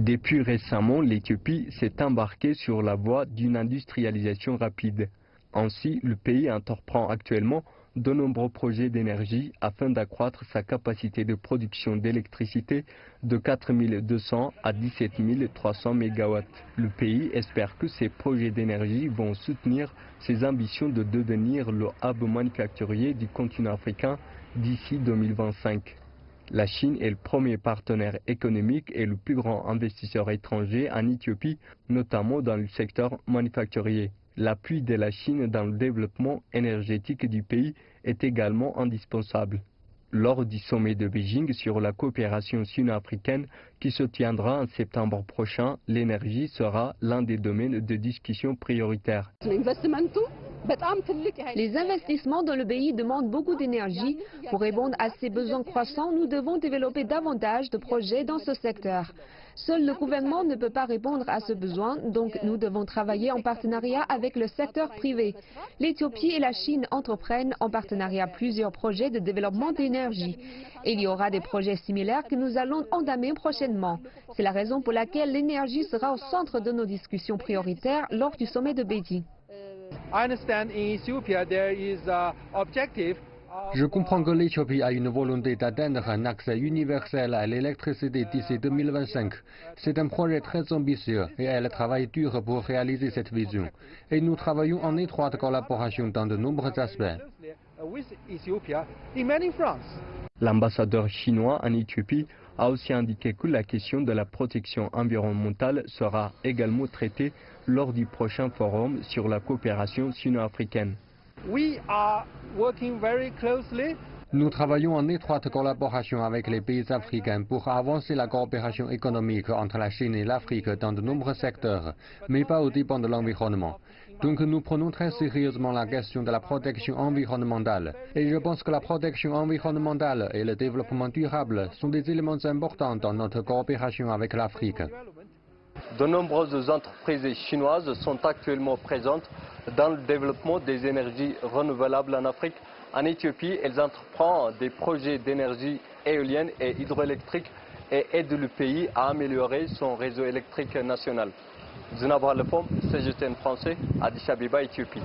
Depuis récemment, l'Éthiopie s'est embarquée sur la voie d'une industrialisation rapide. Ainsi, le pays entreprend actuellement de nombreux projets d'énergie afin d'accroître sa capacité de production d'électricité de 4 200 à 17 300 MW. Le pays espère que ces projets d'énergie vont soutenir ses ambitions de devenir le hub manufacturier du continent africain d'ici 2025. La Chine est le premier partenaire économique et le plus grand investisseur étranger en Éthiopie, notamment dans le secteur manufacturier. L'appui de la Chine dans le développement énergétique du pays est également indispensable. Lors du sommet de Beijing sur la coopération sino-africaine qui se tiendra en septembre prochain, l'énergie sera l'un des domaines de discussion prioritaires. Les investissements dans le pays demandent beaucoup d'énergie. Pour répondre à ces besoins croissants, nous devons développer davantage de projets dans ce secteur. Seul le gouvernement ne peut pas répondre à ce besoin, donc nous devons travailler en partenariat avec le secteur privé. L'Éthiopie et la Chine entreprennent en partenariat plusieurs projets de développement d'énergie. Il y aura des projets similaires que nous allons entamer prochainement. C'est la raison pour laquelle l'énergie sera au centre de nos discussions prioritaires lors du sommet de Beijing. Je comprends que l'Éthiopie a une volonté d'atteindre un accès universel à l'électricité d'ici 2025. C'est un projet très ambitieux et elle travaille dur pour réaliser cette vision. Et nous travaillons en étroite collaboration dans de nombreux aspects. L'ambassadeur chinois en Éthiopie a aussi indiqué que la question de la protection environnementale sera également traitée lors du prochain forum sur la coopération sino-africaine. Nous travaillons en étroite collaboration avec les pays africains pour avancer la coopération économique entre la Chine et l'Afrique dans de nombreux secteurs, mais pas au dépens de l'environnement. Donc nous prenons très sérieusement la question de la protection environnementale. Et je pense que la protection environnementale et le développement durable sont des éléments importants dans notre coopération avec l'Afrique. De nombreuses entreprises chinoises sont actuellement présentes dans le développement des énergies renouvelables en Afrique. En Éthiopie, elles entreprennent des projets d'énergie éolienne et hydroélectrique et aident le pays à améliorer son réseau électrique national. Zunabra Lefom, CGTN français, Addis Abeba, Éthiopie.